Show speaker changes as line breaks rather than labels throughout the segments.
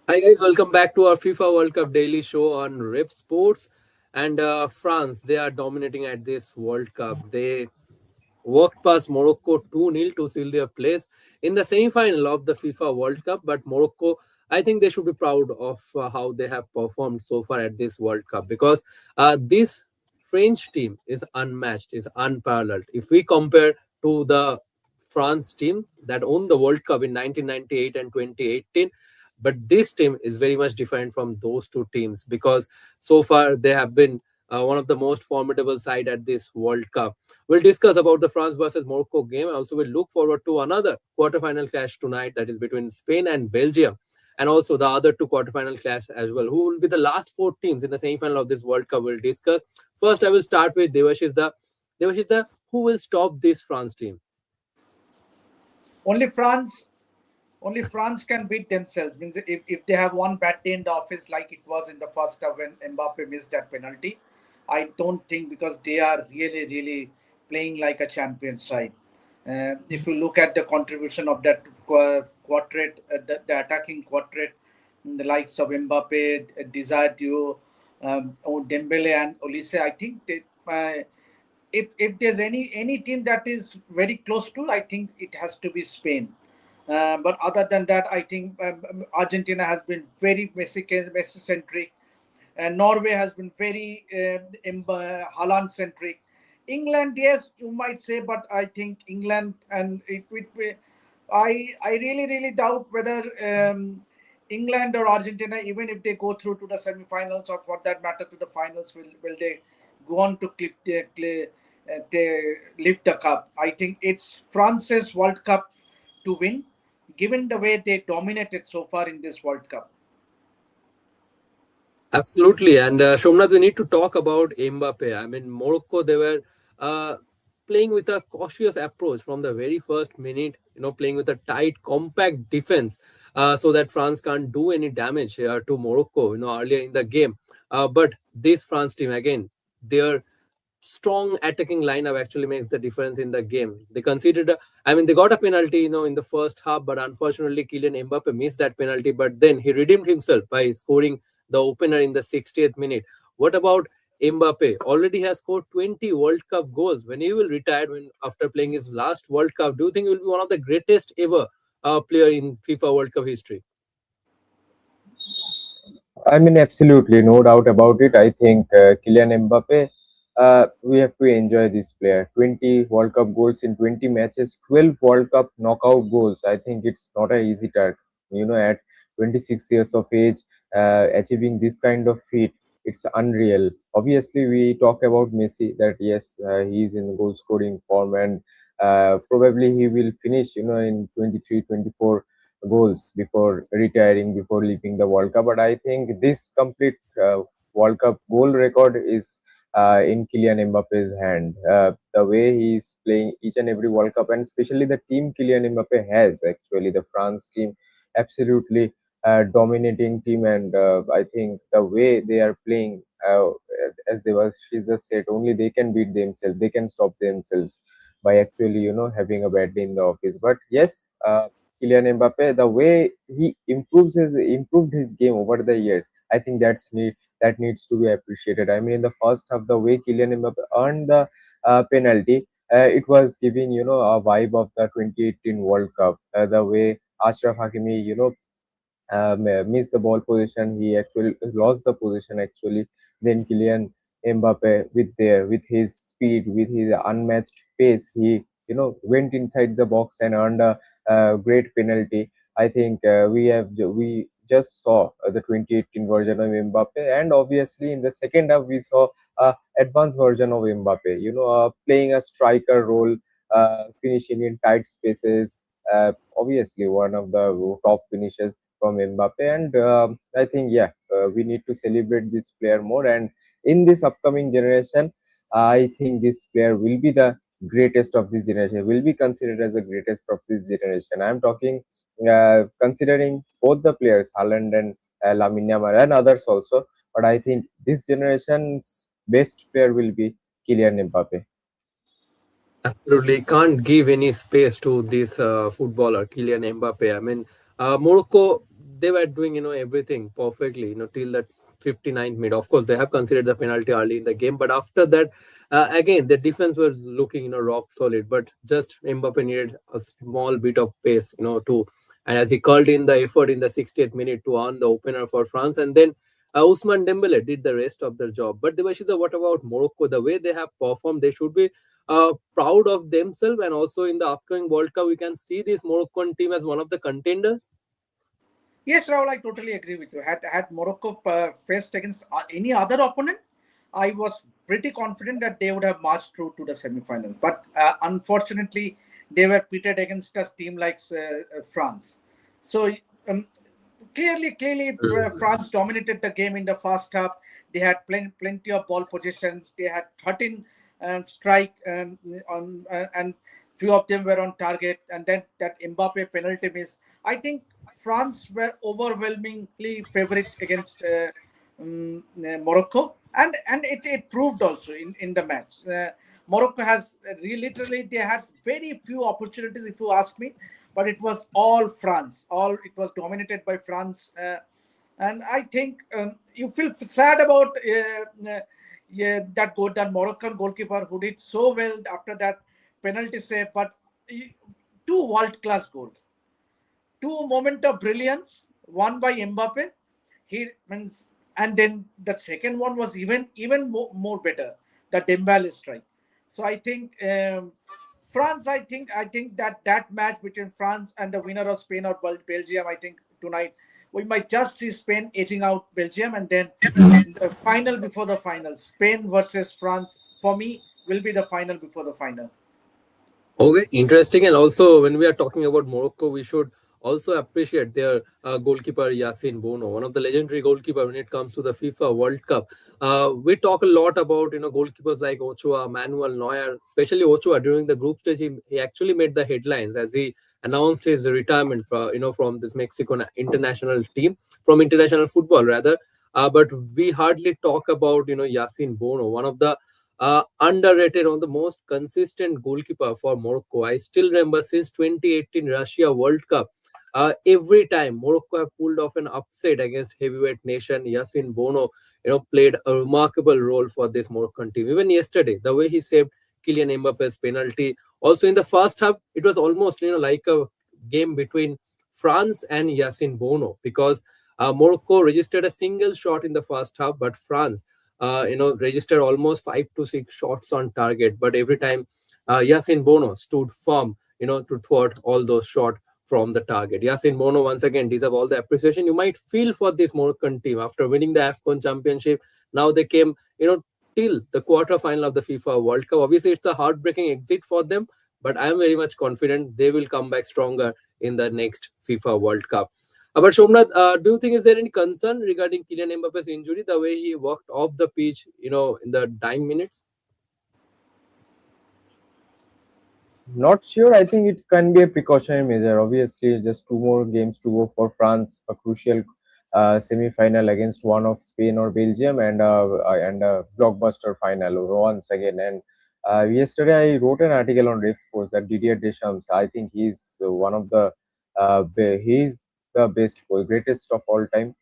Hi guys, welcome back to our FIFA World Cup daily show on Rip Sports. And France, they are dominating at this World Cup. They walked past Morocco 2-0 to seal their place in the semi-final of the FIFA World Cup. But Morocco, I think they should be proud of how they have performed so far at this World Cup because this French team is unmatched, is unparalleled. If we compare to the France team that won the World Cup in 1998 and 2018, but this team is very much different from those two teams because so far they have been one of the most formidable side at this World Cup. We'll discuss about the France versus Morocco game. Also, we'll look forward to another quarterfinal clash tonight that is between Spain and Belgium, and also the other two quarterfinal clash as well. Who will be the last four teams in the semi-final of this World Cup? We'll discuss. First, I will start with Devashish. Devashish, who will stop this France team?
Only France, only France can beat themselves. Means if they have one bad day in the office like it was in the first half when Mbappe missed that penalty, I don't think because they are really playing like a champion side. If you look at the contribution of that quartet, the attacking quartet, the likes of Mbappe, Desire Duo, Dembele and Olise, I think if there's any team that is very close to, I think it has to be Spain. But other than that, I think Argentina has been very Messi centric, and Norway has been very Haaland centric. England, yes, you might say, but I think England and I really doubt whether England or Argentina, even if they go through to the semi-finals or for that matter to the finals, will they go on to they lift the cup? I think it's France's World Cup to win, given the way they dominated so far in this World Cup.
Absolutely. And Shomnath, we need to talk about Mbappe. I mean, Morocco, they were uh, playing with a cautious approach from the very first minute, playing with a tight, compact defense so that France can't do any damage to Morocco, earlier in the game. But this France team, again, their strong attacking lineup actually makes the difference in the game. They conceded, I mean, they got a penalty, in the first half, but unfortunately, Kylian Mbappe missed that penalty. But then he redeemed himself by scoring the opener in the 60th minute. What about Mbappe? Already has scored 20 World Cup goals. When he will retire, when after playing his last World Cup, do you think he will be one of the greatest ever player in FIFA World Cup history?
I mean, absolutely, no doubt about it. I think Kylian Mbappe, we have to enjoy this player. 20 World Cup goals in 20 matches, 12 World Cup knockout goals. I think it's not an easy task. At 26 years of age, achieving this kind of feat, it's unreal. Obviously, we talk about Messi that yes, he is in goal scoring form and probably he will finish, in 23, 24 goals before retiring, before leaving the World Cup. But I think this complete World Cup goal record is in Kylian Mbappe's hand. The way he is playing each and every World Cup, and especially the team Kylian Mbappe has, actually, the France team, absolutely dominating team. And I think the way they are playing, as they was, she's just said, only they can beat themselves, they can stop themselves by actually, having a bad day in the office. But yes, Kylian Mbappe, the way he improved his game over the years, I think that needs to be appreciated. I mean, in the first half, the way Kylian Mbappe earned the penalty, it was giving a vibe of the 2018 World Cup. The way Ashraf Hakimi, missed the ball position. He actually lost the position actually. Then Kylian Mbappe with his speed, with his unmatched pace, he went inside the box and earned a great penalty. I think we just saw the 2018 version of Mbappe, and obviously in the second half we saw advanced version of Mbappe. Playing a striker role, finishing in tight spaces. Obviously, one of the top finishers from Mbappe. And I think, yeah, we need to celebrate this player more. And in this upcoming generation, I think this player will be the greatest of this generation, will be considered as the greatest of this generation. I'm talking considering both the players, Haaland and Lamine Yamal and others also. But I think this generation's best player will be Kylian Mbappe.
Absolutely, can't give any space to this footballer Kylian Mbappe. I mean, Morocco. they were doing everything perfectly till that 59th minute. Of course, they have considered the penalty early in the game, but after that, again the defense was looking rock solid. But just Mbappe needed a small bit of pace to, and as he called in the effort in the 60th minute to earn the opener for France, and then Ousmane Dembele did the rest of their job. But Devashita, what about Morocco? The way they have performed, they should be proud of themselves. And also in the upcoming World Cup, we can see this Moroccan team as one of the contenders.
Yes, Rahul, I totally agree with you. Had Morocco faced against any other opponent, I was pretty confident that they would have marched through to the semi-finals. But unfortunately, they were pitted against a team like France. So um, clearly, France dominated the game in the first half. They had plenty of ball possessions. They had 13 strike and few of them were on target. And then that Mbappe penalty miss. I think France were overwhelmingly favorites against Morocco, and it proved also in the match. Morocco has literally they had very few opportunities, if you ask me, but it was all France. All it was dominated by France, and I think you feel sad about yeah, that Moroccan goalkeeper who did so well after that penalty save, but two world class goals, two moment of brilliance, one by Mbappe. He means, and then the second one was even more better, the Dembele strike. So I think France. I think that match between France and the winner of Spain or Belgium. I think tonight we might just see Spain edging out Belgium, and then the final before the final, Spain versus France. For me, will be the final before the final.
Okay, interesting. And also, when we are talking about Morocco, we should also appreciate their goalkeeper Yassine Bono, one of the legendary goalkeeper when it comes to the FIFA World Cup. We talk a lot about goalkeepers like Ochoa, Manuel Neuer, especially Ochoa during the group stage. He actually made the headlines as he announced his retirement from this Mexican international team, from international football rather. But we hardly talk about Yassine Bono, one of the underrated, on the most consistent goalkeeper for Morocco. I still remember since 2018 Russia World Cup, every time Morocco have pulled off an upset against heavyweight nation, Yassine Bono, played a remarkable role for this Moroccan team. Even yesterday, the way he saved Kylian Mbappe's penalty. Also in the first half, it was almost like a game between France and Yassine Bono, because Morocco registered a single shot in the first half, but France registered almost 5 to 6 shots on target. But every time Yasin Bono stood firm, to thwart all those shots from the target. Yasin Bono once again deserve all the appreciation you might feel for this Moroccan team after winning the AFCON championship. Now they came, till the quarter final of the FIFA World Cup. Obviously, it's a heartbreaking exit for them, but I am very much confident they will come back stronger in the next FIFA World Cup. But Somnath, do you think is there any concern regarding Kylian Mbappe's injury, the way he walked off the pitch, in the dying minutes?
Not sure. I think it can be a precautionary measure. Obviously, just two more games to go for France, a crucial semi-final against one of Spain or Belgium, and a blockbuster final once again. And yesterday, I wrote an article on Rev Sports that Didier Deschamps. I think he's one of the he's the best, greatest of all time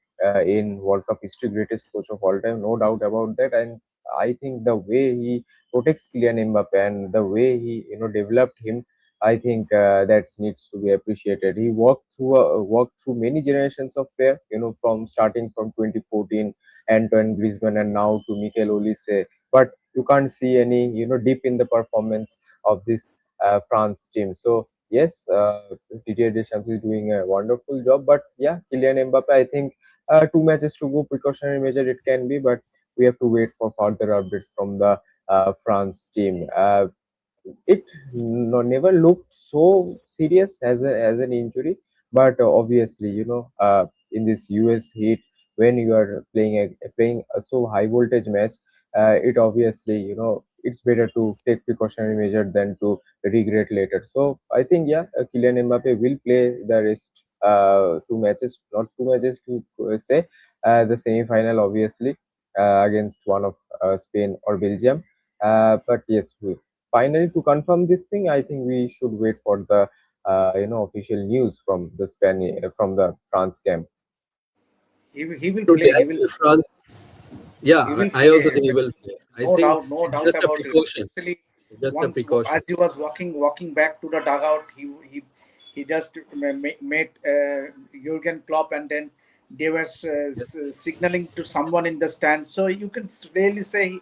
in World Cup history, greatest coach of all time, no doubt about that. And I think the way he protects Kylian Mbappe and the way he developed him, I think that needs to be appreciated. He walked through many generations of player, from starting from 2014 Antoine Griezmann and now to Mikel Olise. But you can't see any dip in the performance of this France team. So yes, Didier Deschamps is doing a wonderful job. But yeah, Kylian Mbappe, I think 2 matches to go, precautionary measure it can be, but we have to wait for further updates from the France team. It never looked so serious as an injury, but obviously, in this US heat, when you are playing a so high voltage match, it obviously, it's better to take precautionary measure than to regret later. So I think, yeah, Kylian Mbappe will play the rest 2 matches, not 2 matches to say, the semi final obviously against one of Spain or Belgium. But yes, finally, to confirm this thing, I think we should wait for the official news from the France camp.
He will
Absolutely,
play.
I feel France. Yeah,
He will
I also
play.
think he will play. I
No
think
doubt, no
it's
doubt
just a
about it.
precaution.
Especially
Just a
once
precaution.
as he was walking back to the dugout, he just made Jurgen Klopp, and then they were
Yes.
signaling to someone in the stands. So you can really say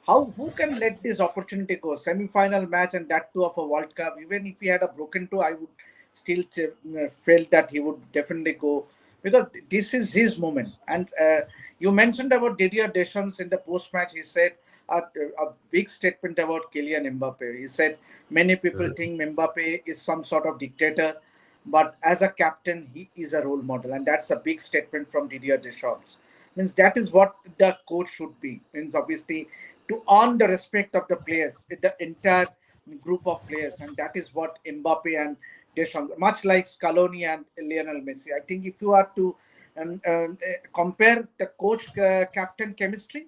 how who can let this opportunity go? Semi-final match, and that too of a World Cup. Even if he had a broken toe, I would still felt that he would definitely go because this is his moment. And you mentioned about Didier Deschamps in the post-match. He said a big statement about Kylian Mbappe. He said many people
Mhm.
think Mbappe is some sort of dictator, but as a captain, he is a role model, and that's a big statement from Didier Deschamps. Means that is what the coach should be. Means obviously to earn the respect of the players, the entire group of players, and that is what Mbappe and Deschamps, much like Scaloni and Lionel Messi. I think if you are to compare the coach captain chemistry,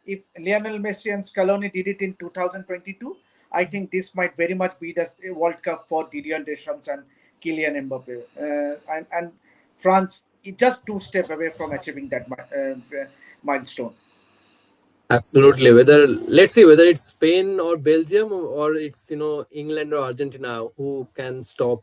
if Lionel Messi and Scaloni did it in 2022, I think this might very much be the World Cup for Didier Deschamps and Kylian Mbappe. And France is just two steps away from achieving that milestone.
Absolutely. Whether let's see whether it's Spain or Belgium or it's England or Argentina who can stop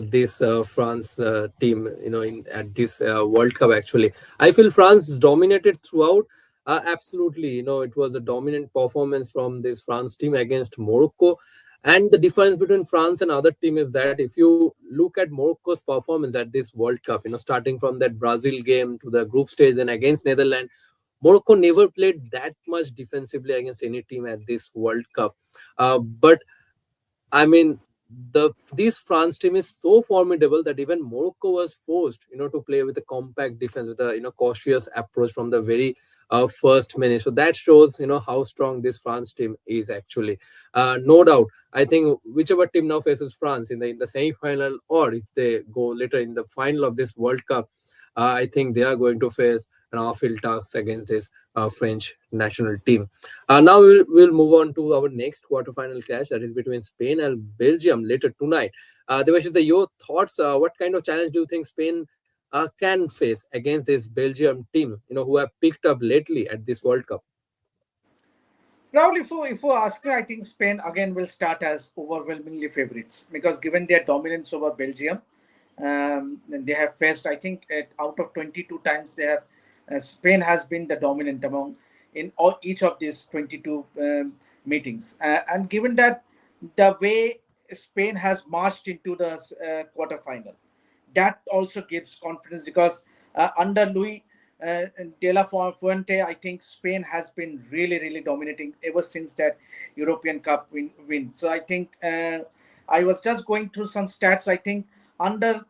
this France team in at this World Cup. Actually, I feel France dominated throughout. Absolutely, it was a dominant performance from this France team against Morocco. And the difference between France and other team is that if you look at Morocco's performance at this World Cup, starting from that Brazil game to the group stage and against Netherlands, Morocco never played that much defensively against any team at this World Cup. But I mean, this France team is so formidable that even Morocco was forced, to play with a compact defense with a cautious approach from the very first minute. So that shows, how strong this France team is actually. No doubt, I think whichever team now faces France in the semi final, or if they go later in the final of this World Cup, I think they are going to face an uphill task against this French national team. Now we'll move on to our next quarterfinal clash, that is between Spain and Belgium later tonight. Devash, your thoughts? What kind of challenge do you think Spain can face against this Belgium team? Who have picked up lately at this World Cup.
Raul, if you ask me, I think Spain again will start as overwhelmingly favorites because given their dominance over Belgium, they have faced. I think out of 22 times they have, Spain has been the dominant among in all each of these 22 meetings. And given that the way Spain has marched into the quarterfinal, that also gives confidence because under Louis De La Fuente, I think Spain has been really, really dominating ever since that European Cup win. So I think I was just going through some stats. I think under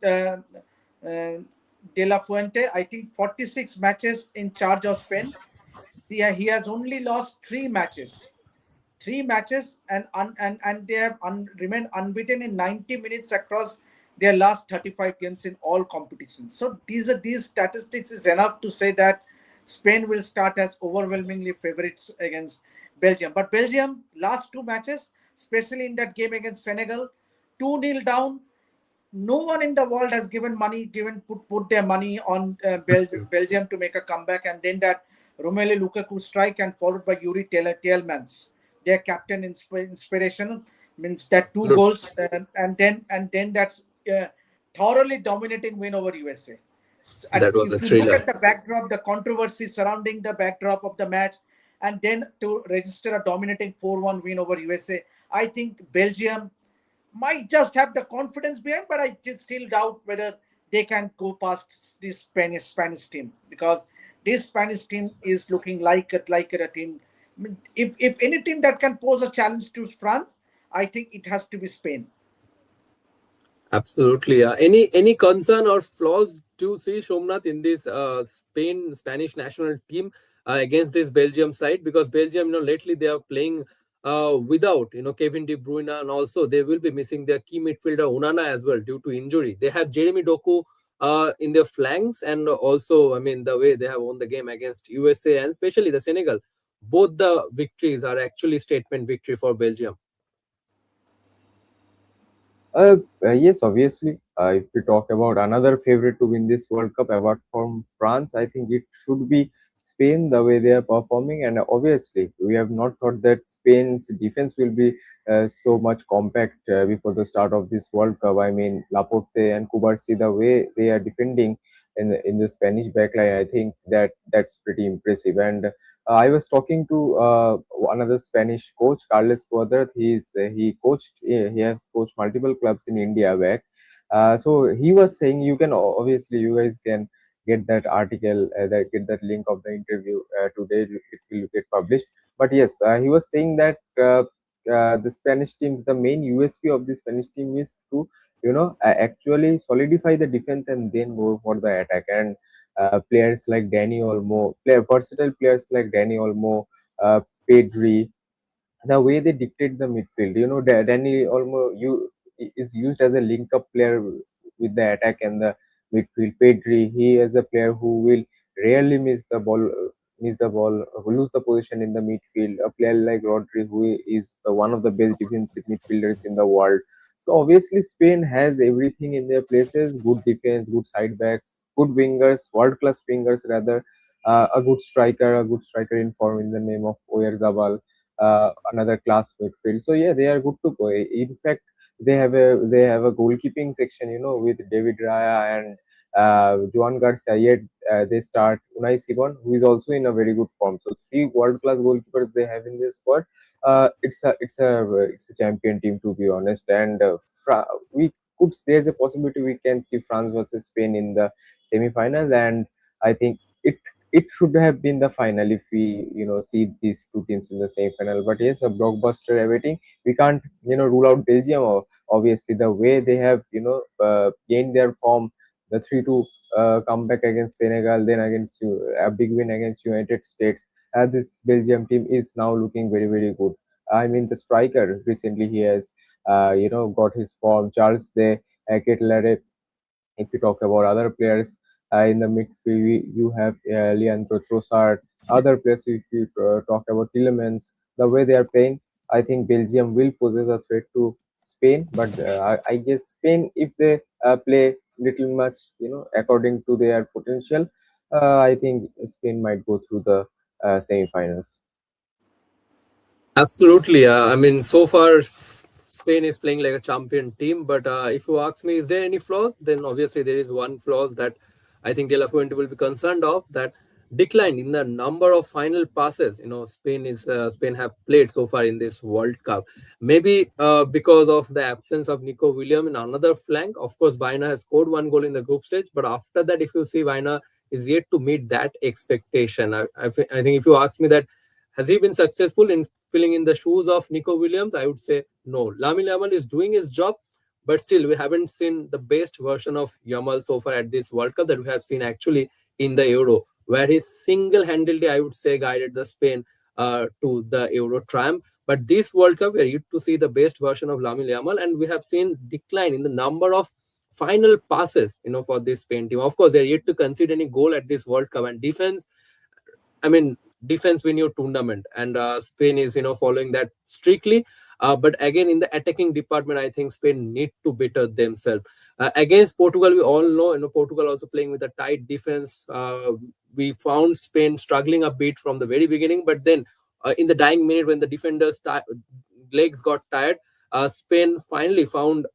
De La Fuente, I think 46 matches in charge of Spain. He has only lost three matches and they have remained unbeaten in 90 minutes across their last 35 games in all competitions. So these statistics is enough to say that Spain will start as overwhelmingly favorites against Belgium. But Belgium last two matches, especially in that game against Senegal, 2-0 down, no one in the world has given money, put their money on Belgium to make a comeback, and then that Romelu Lukaku strike and followed by Yuri Tielemans, their captain inspiration means that two
Absolutely.
goals, and then that's thoroughly dominating win over USA. And
That was a
if you look
thriller.
at the backdrop, the controversy surrounding the backdrop of the match, and then to register a dominating 4-1 win over USA, I think Belgium might just have the confidence behind, but I just still doubt whether they can go past this Spanish team because this Spanish team is looking like a team. I mean, if any team that can pose a challenge to France, I think it has to be Spain.
Absolutely. Any concern or flaws do you see, Shomnath, in this Spanish national team against this Belgium side? Because Belgium, lately they are playing without Kevin De Bruyne, and also they will be missing their key midfielder Onana as well due to injury. They have Jeremy Doku in their flanks, and also I mean the way they have won the game against USA and especially the Senegal. Both the victories are actually statement victory for Belgium.
Yes, obviously. If we talk about another favorite to win this World Cup apart from France, I think it should be Spain, the way they are performing. And obviously, we have not thought that Spain's defense will be so much compact before the start of this World Cup. I mean, Laporte and Cubarsí, the way they are defending in the Spanish backline, I think that's pretty impressive. And I was talking to another Spanish coach, Carles Cuadrat. He has coached multiple clubs in India back. So he was saying you can obviously you guys can get that article, get that link of the interview today. It will get published. But yes, he was saying that the Spanish team, the main USP of the Spanish team is to actually solidify the defense and then go for the attack. And players like Danny Olmo, versatile players like Danny Olmo, Pedri, the way they dictate the midfield. Danny Olmo is used as a link-up player with the attack and the midfield. Pedri, he is a player who will rarely lose the position in the midfield. A player like Rodri, who is one of the best defensive midfielders in the world. So obviously, Spain has everything in their places: good defense, good side backs, good wingers, world-class wingers rather. A good striker in form in the name of Oyarzabal, another class midfield. So yeah, they are good to go. In fact, they have a goalkeeping section, with David Raya and Juan Garcia. Yet they start Unai Simon, who is also in a very good form. So three world class goalkeepers they have in this squad. It's a champion team, to be honest. And we could there's a possibility we can see France versus Spain in the semi-finals, and I think it should have been the final if we see these two teams in the same final. But yes, a blockbuster awaiting. We can't rule out Belgium. Obviously, the way they have gained their form, the 3-2 comeback against Senegal, then against a big win against United States. This Belgium team is now looking very very good. I mean, the striker recently he has got his form. Charles de Ketelaere. If you talk about other players in the midfield, you have Leandro Trossard. Other players, if you talk about Tillemans, the way they are playing, I think Belgium will possess a threat to Spain. But I guess Spain, if they play little much, according to their potential, I think Spain might go through the semi-finals.
Absolutely. I mean, so far, Spain is playing like a champion team. But if you ask me, is there any flaws? Then obviously there is one flaw that I think De La Fuente will be concerned of, that decline in the number of final passes. Spain have played so far in this World Cup. Maybe because of the absence of Nico Williams in another flank. Of course, Vaina has scored one goal in the group stage, but after that, if you see, Vaina is yet to meet that expectation. I think if you ask me that, has he been successful in filling in the shoes of Nico Williams? I would say no. Lamine Yamal is doing his job, but still we haven't seen the best version of Yamal so far at this World Cup that we have seen actually in the Euro, where he single-handedly, I would say, guided the Spain to the Euro triumph. But this World Cup, we are yet to see the best version of Lamine Yamal, and we have seen decline in the number of final passes, for this Spain team. Of course, they are yet to concede any goal at this World Cup, and defense, I mean, defense win your tournament, and Spain is following that strictly. But again, in the attacking department, I think Spain need to better themselves. Against Portugal, we all know, Portugal also playing with a tight defense. We found Spain struggling a bit from the very beginning, but then in the dying minute when the defenders' legs got tired, Spain finally found,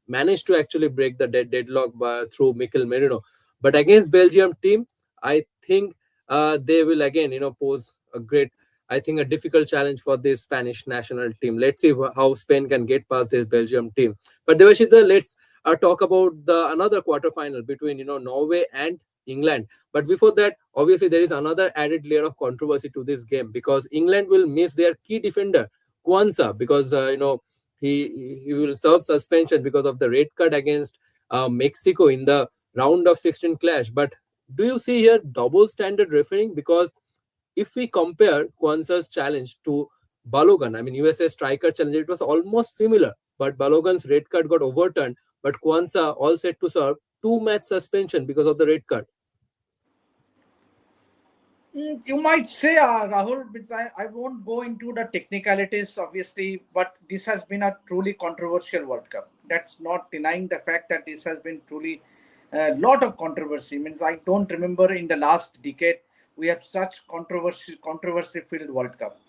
managed to actually break the deadlock through Mikel Merino. But against Belgium team, I think they will again, pose a great, I think, a difficult challenge for this Spanish national team. Let's see how Spain can get past this Belgium team. But Devashita, let's talk about the another quarterfinal between Norway and England. But before that, obviously there is another added layer of controversy to this game, because England will miss their key defender Kwanzaa, because he will serve suspension because of the red card against Mexico in the round of 16 clash. But do you see here double standard refereeing? Because if we compare Kwanzaa's challenge to Balogun, I mean USA striker challenge, it was almost similar, but Balogun's red card got overturned. But Kwanzaa all set to serve 2-match suspension because of the red card.
You might say, Rahul, but I won't go into the technicalities, obviously, but this has been a truly controversial World Cup. that's not denying the fact that this has been truly a lot of controversy. Means I don't remember in the last decade we have such controversy filled World Cup.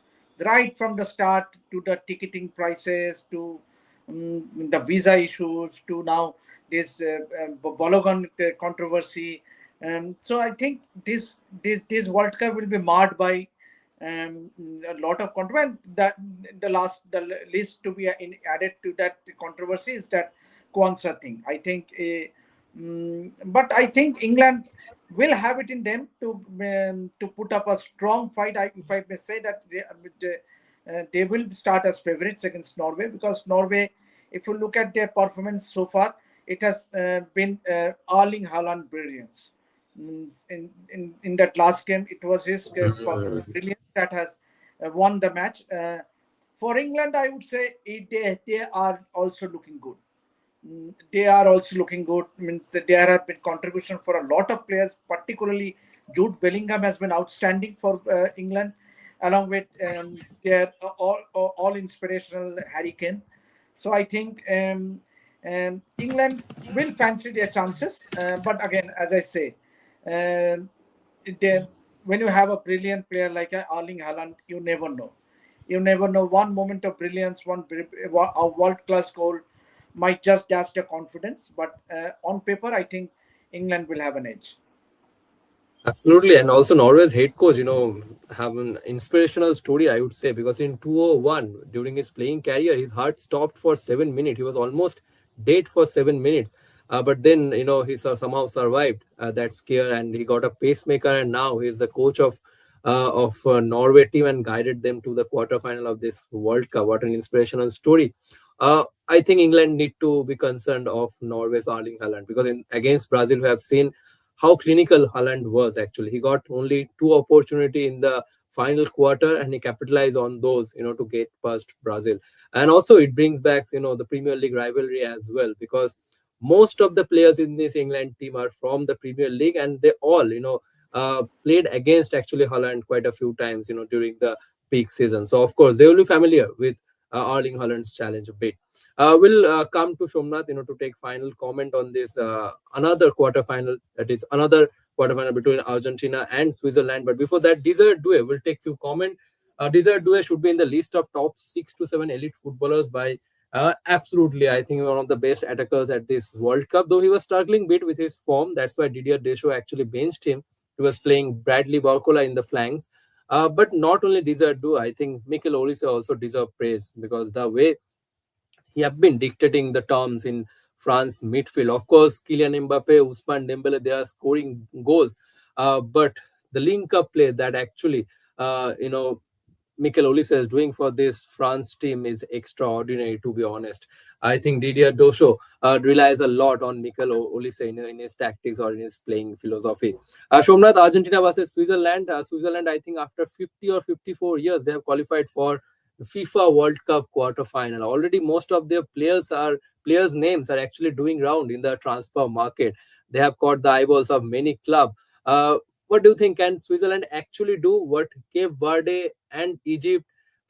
Right from the start to the ticketing prices to the visa issues to now this Balogun controversy. So I think this World Cup will be marred by um, a lot of controversy. That the list to be added to that controversy is that Kwanzaa thing. I think, but I think England will have it in them to put up a strong fight. If I may say that they will start as favorites against Norway, because Norway, if you look at their performance so far, it has been Erling Haaland brilliance. In that last game, it was his brilliance that has won the match. For England, I would say they are also looking good. They are also looking good. Means that there have been contribution for a lot of players, particularly Jude Bellingham has been outstanding for England, along with their all inspirational Harry Kane. So I think England will fancy their chances, but again, as I say, um, they, when you have a brilliant player like Erling Haaland, you never know. You never know. One moment of brilliance, a world class goal might just dash the confidence. But on paper, I think England will have an edge.
Absolutely, and also Norway's head coach, have an inspirational story, I would say, because in 2001, during his playing career, his heart stopped for 7 minutes. He was almost dead for 7 minutes, but then he somehow survived that scare, and he got a pacemaker, and now he is the coach of Norway team and guided them to the quarterfinal of this World Cup. What an inspirational story! I think England need to be concerned of Norway's Erling Haaland, because against Brazil, we have seen how clinical Haaland was actually. He got only two opportunity in the final quarter and he capitalized on those, to get past Brazil. And also it brings back, the Premier League rivalry as well, because most of the players in this England team are from the Premier League and they all, played against actually Haaland quite a few times, during the peak season. So of course they will be familiar with Erling Haaland's challenge a bit. We'll come to Somnath, to take final comment on this another quarterfinal. That is another quarterfinal between Argentina and Switzerland. But before that, Desert Due will take few comment. Desert Due should be in the list of top 6 to 7 elite footballers by absolutely. I think one of the best attackers at this World Cup. Though he was struggling bit with his form, that's why Didier Deschamps actually benched him. He was playing Bradley Barcola in the flanks. But not only Desert Due, I think Mikel Olise also deserve praise because the way he have been dictating the terms in France midfield. Of course, Kylian Mbappe, Ousmane Dembele, they are scoring goals, but the link-up play that actually, Mikel Olise is doing for this France team is extraordinary. To be honest, I think Didier Deschamps relies a lot on Mikel Olise in his tactics or in his playing philosophy. Shomnath, Argentina versus Switzerland. Switzerland, I think after 50 or 54 years, they have qualified for FIFA World Cup quarter final. Already, most of their players' names are actually doing round in the transfer market. They have caught the eyeballs of many clubs. What do you think? Can Switzerland actually do what Cape Verde and Egypt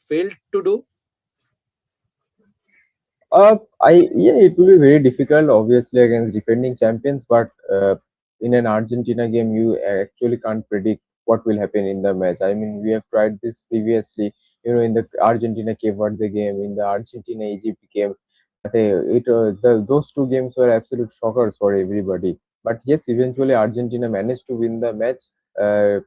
failed to do?
Yeah, it will be very difficult, obviously, against defending champions. But in an Argentina game, you actually can't predict what will happen in the match. I mean, we have tried this previously, in the Argentina Cape Verde game, in the Argentina Egypt game. But those two games were absolute shockers for everybody. But yes, eventually Argentina managed to win the match. Uh,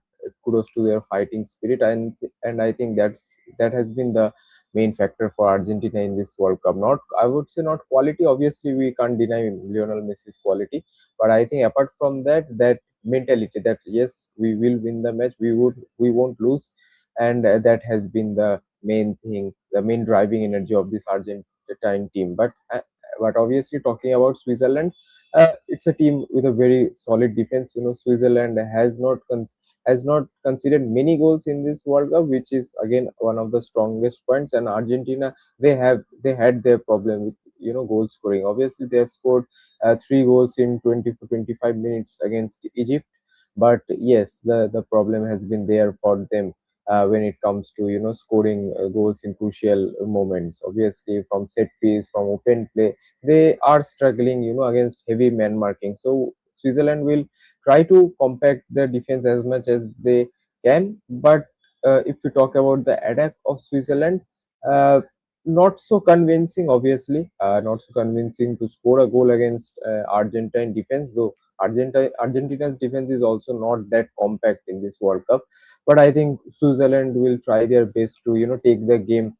Kudos to their fighting spirit, and I think that has been the main factor for Argentina in this World Cup. Not, I would say, not quality. Obviously, we can't deny Lionel Messi's quality, but I think apart from that, that mentality that yes, we will win the match, we won't lose, and that has been the main thing, the main driving energy of this Argentine team. But obviously, talking about Switzerland. It's a team with a very solid defense. Switzerland has not conceded many goals in this World Cup, which is again one of the strongest points. And Argentina, they had their problem with goal scoring. Obviously, they have scored 3 goals in 20 to 25 minutes against Egypt, but yes, the problem has been there for them. when it comes to scoring goals in crucial moments. Obviously, from set piece, from open play, they are struggling against heavy man marking. So Switzerland will try to compact their defense as much as they can. But if we talk about the attack of Switzerland, uh, not so convincing, obviously, not so convincing to score a goal against Argentine defense, though Argentina's defense is also not that compact in this World Cup. But I think Switzerland will try their best to take the game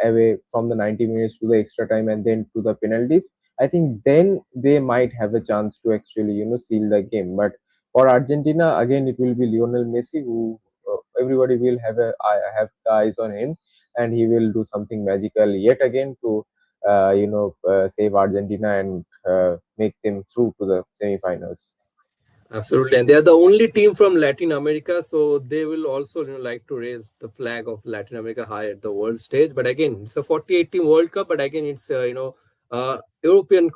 away from the 90 minutes to the extra time and then to the penalties. I think then they might have a chance to actually seal the game. But for Argentina, again, it will be Lionel Messi who everybody will have the eyes on him, and he will do something magical yet again to save Argentina and make them through to the semi-finals.
Absolutely, and they are the only team from Latin America, so they will also like to raise the flag of Latin America high at the world stage. But again, it's a 48 team World Cup, but again, it's European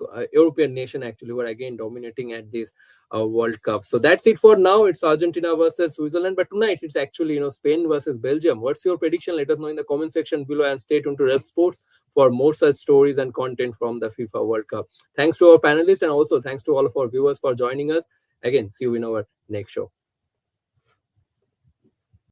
nation actually who are again dominating at this World Cup. So that's it for now. It's Argentina versus Switzerland, but tonight it's actually Spain versus Belgium. What's your prediction? Let us know in the comment section below, and stay tuned to Rev Sports for more such stories and content from the FIFA World Cup. Thanks to our panelists, and also thanks to all of our viewers for joining us. Again, see you in our next show.